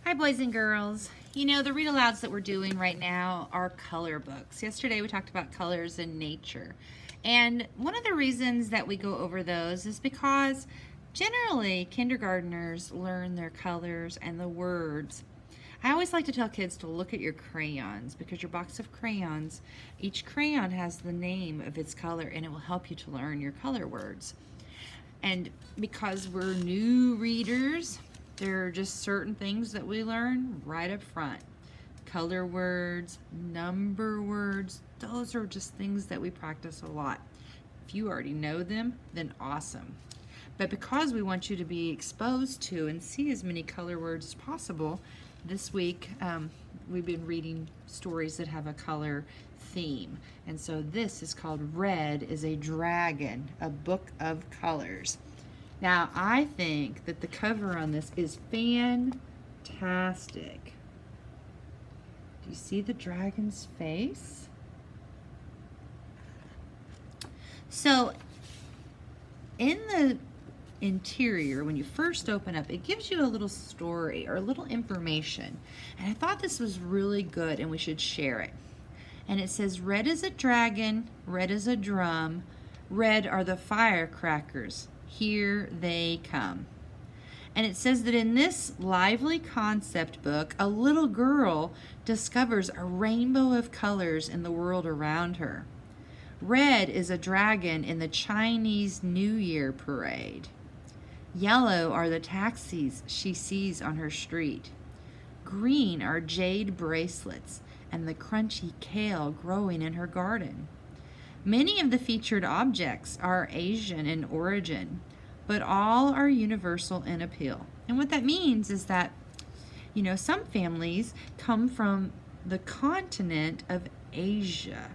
Hi, boys and girls. You know, the read alouds that we're doing right now are color books. Yesterday we talked about colors in nature. And one of the reasons that we go over those is because generally kindergartners learn their colors and the words. I always like to tell kids to look at your crayons because your box of crayons, each crayon has the name of its color and it will help you to learn your color words. And because we're new readers, there are just certain things that we learn right up front. Color words, number words, those are just things that we practice a lot. If you already know them, then awesome. But because we want you to be exposed to and see as many color words as possible, this week we've been reading stories that have a color theme. And so this is called Red is a Dragon, a book of colors. Now, I think that the cover on this is fantastic. Do you see the dragon's face? So, in the interior, when you first open up, it gives you a little story or a little information. And I thought this was really good and we should share it. And it says, red is a dragon, red is a drum, red are the firecrackers. Here they come. And it says that in this lively concept book, a little girl discovers a rainbow of colors in the world around her. Red is a dragon in the Chinese New Year parade. Yellow are the taxis she sees on her street. Green are jade bracelets and the crunchy kale growing in her garden. Many of the featured objects are Asian in origin, but all are universal in appeal. And what that means is that, you know, some families come from the continent of Asia.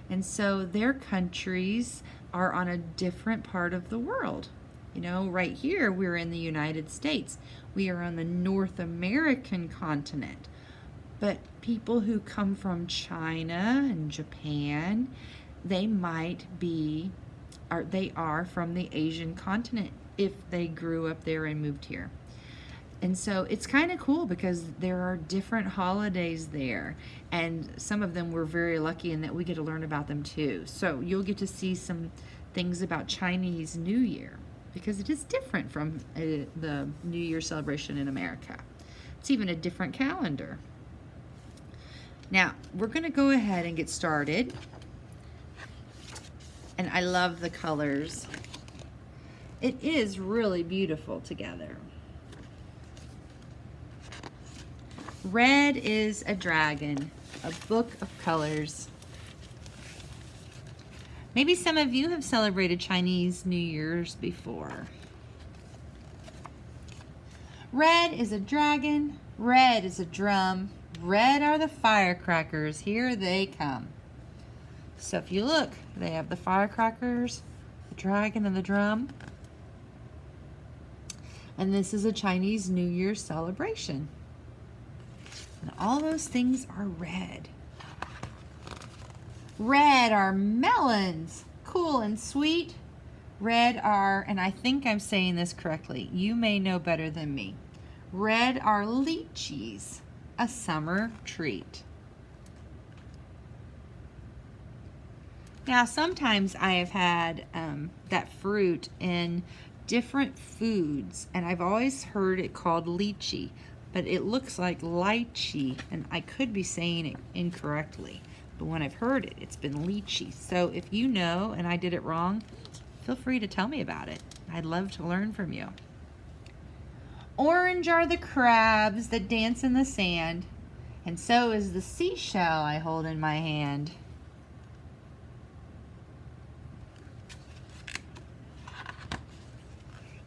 And so their countries are on a different part of the world. You know, right here we're in the United States. We are on the North American continent. But people who come from China and Japan, they might be, or they are from the Asian continent if they grew up there and moved here. And so it's kind of cool because there are different holidays there, and some of them we're very lucky in that we get to learn about them too. So you'll get to see some things about Chinese New Year because it is different from the New Year celebration in America. It's even a different calendar. Now, we're going to go ahead and get started. And I love the colors. It is really beautiful together. Red is a Dragon, a book of colors. Maybe some of you have celebrated Chinese New Year's before. Red is a dragon, red is a drum, red are the firecrackers, here they come. So if you look, they have the firecrackers, the dragon, and the drum. And this is a Chinese New Year celebration. And all those things are red. Red are melons, cool and sweet. Red are, and I think I'm saying this correctly, you may know better than me. Red are lychees, a summer treat. Now, sometimes I have had that fruit in different foods, and I've always heard it called lychee, but it looks like lychee, and I could be saying it incorrectly. But when I've heard it, it's been lychee. So if you know and I did it wrong, feel free to tell me about it. I'd love to learn from you. Orange are the crabs that dance in the sand, and so is the seashell I hold in my hand.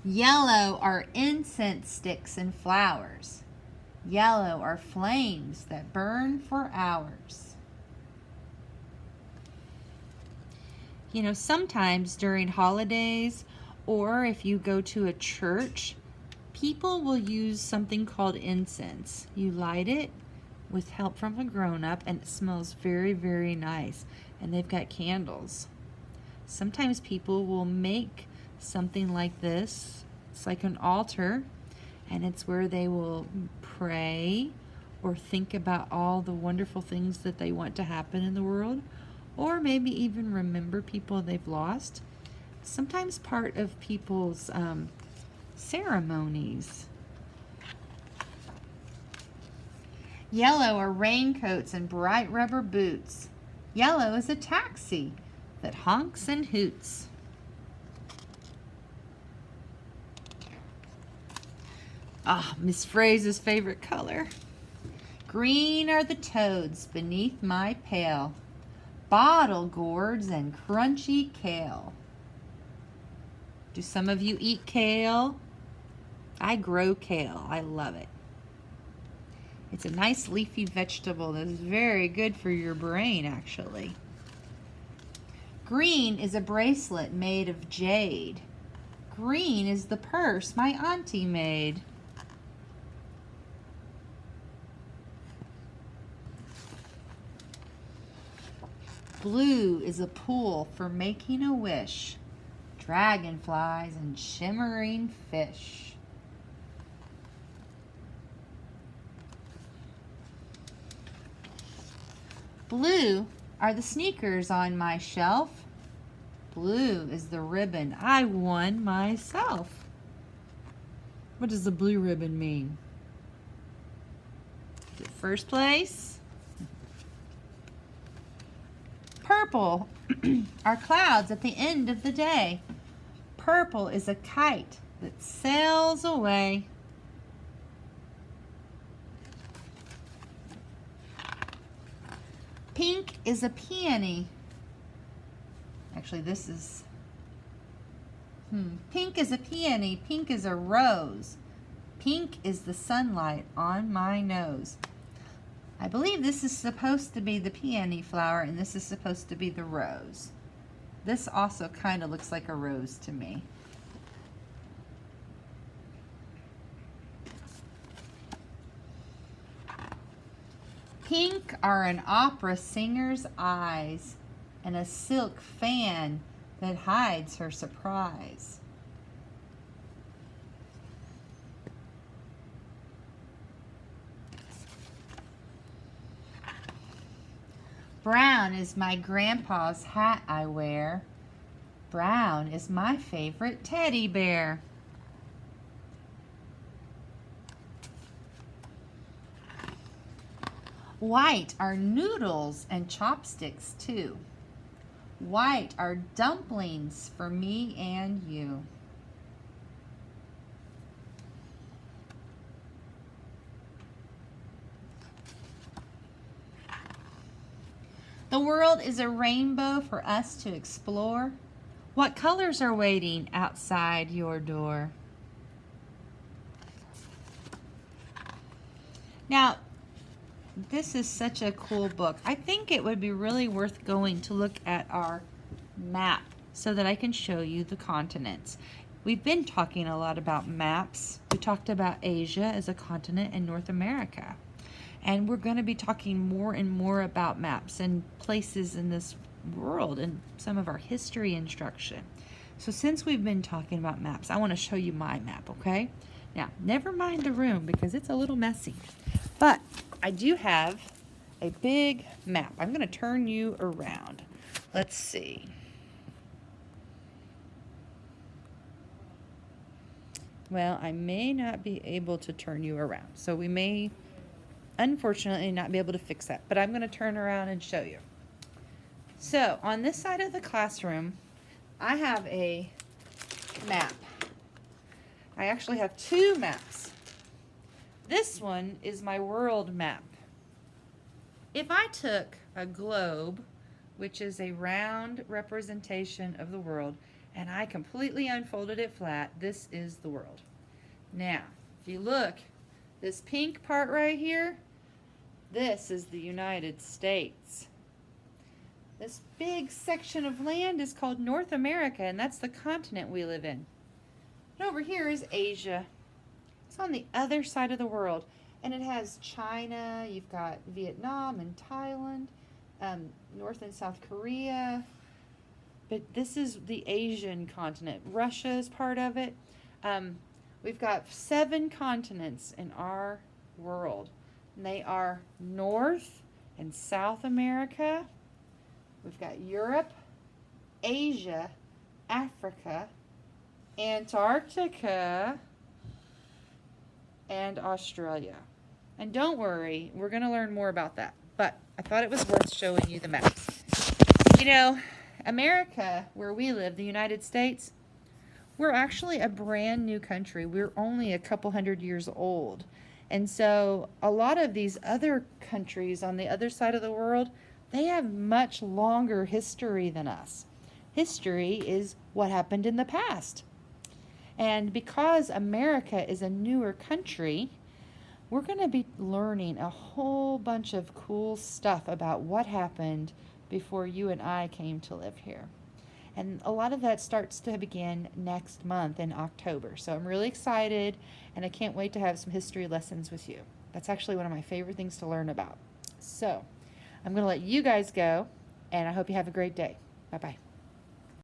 Yellow are incense sticks and flowers. Yellow are flames that burn for hours. You know, sometimes during holidays or if you go to a church, people will use something called incense. You light it with help from a grown-up and it smells very, very nice. And they've got candles. Sometimes people will make something like this. It's like an altar, and it's where they will pray or think about all the wonderful things that they want to happen in the world, or maybe even remember people they've lost. Sometimes part of people's ceremonies. Yellow are raincoats and bright rubber boots. Yellow is a taxi that honks and hoots. Ah, Miss Fraser's favorite color. Green are the toads beneath my pail. Bottle gourds and crunchy kale. Do some of you eat kale? I grow kale. I love it. It's a nice leafy vegetable that is very good for your brain, actually. Green is a bracelet made of jade. Green is the purse my auntie made. Blue is a pool for making a wish. Dragonflies and shimmering fish. Blue are the sneakers on my shelf. Blue is the ribbon I won myself. What does the blue ribbon mean? Is it first place? Purple are clouds at the end of the day. Purple is a kite that sails away. Pink is a peony. Actually, this is... Pink is a peony. Pink is a rose. Pink is the sunlight on my nose. I believe this is supposed to be the peony flower, and this is supposed to be the rose. This also kind of looks like a rose to me. Pink are an opera singer's eyes and a silk fan that hides her surprise. Brown is my grandpa's hat I wear. Brown is my favorite teddy bear. White are noodles and chopsticks too. White are dumplings for me and you. The world is a rainbow for us to explore. What colors are waiting outside your door? Now, this is such a cool book. I think it would be really worth going to look at our map so that I can show you the continents. We've been talking a lot about maps. We talked about Asia as a continent and North America. And we're going to be talking more and more about maps and places in this world and some of our history instruction. So since we've been talking about maps, I want to show you my map, okay? Now, never mind the room because it's a little messy. But I do have a big map. I'm going to turn you around. Let's see. Well, I may not be able to turn you around. So we may, unfortunately, not be able to fix that. But I'm going to turn around and show you. So on this side of the classroom, I have a map. I actually have two maps. This one is my world map. If I took a globe, which is a round representation of the world, and I completely unfolded it flat, this is the world. Now, if you look, this pink part right here, this is the United States. This big section of land is called North America, and that's the continent we live in. And over here is Asia. It's on the other side of the world, and it has China, you've got Vietnam and Thailand, North and South Korea, but this is the Asian continent. Russia is part of it. We've got 7 continents in our world. And they are North and South America. We've got Europe, Asia, Africa, Antarctica, and Australia. And don't worry, we're going to learn more about that. But I thought it was worth showing you the maps. You know, America, where we live, the United States, we're actually a brand new country. We're only a couple hundred years old. And so a lot of these other countries on the other side of the world, they have much longer history than us. History is what happened in the past. And because America is a newer country, we're going to be learning a whole bunch of cool stuff about what happened before you and I came to live here. And a lot of that starts to begin next month in October. So I'm really excited, and I can't wait to have some history lessons with you. That's actually one of my favorite things to learn about. So I'm going to let you guys go, and I hope you have a great day. Bye-bye.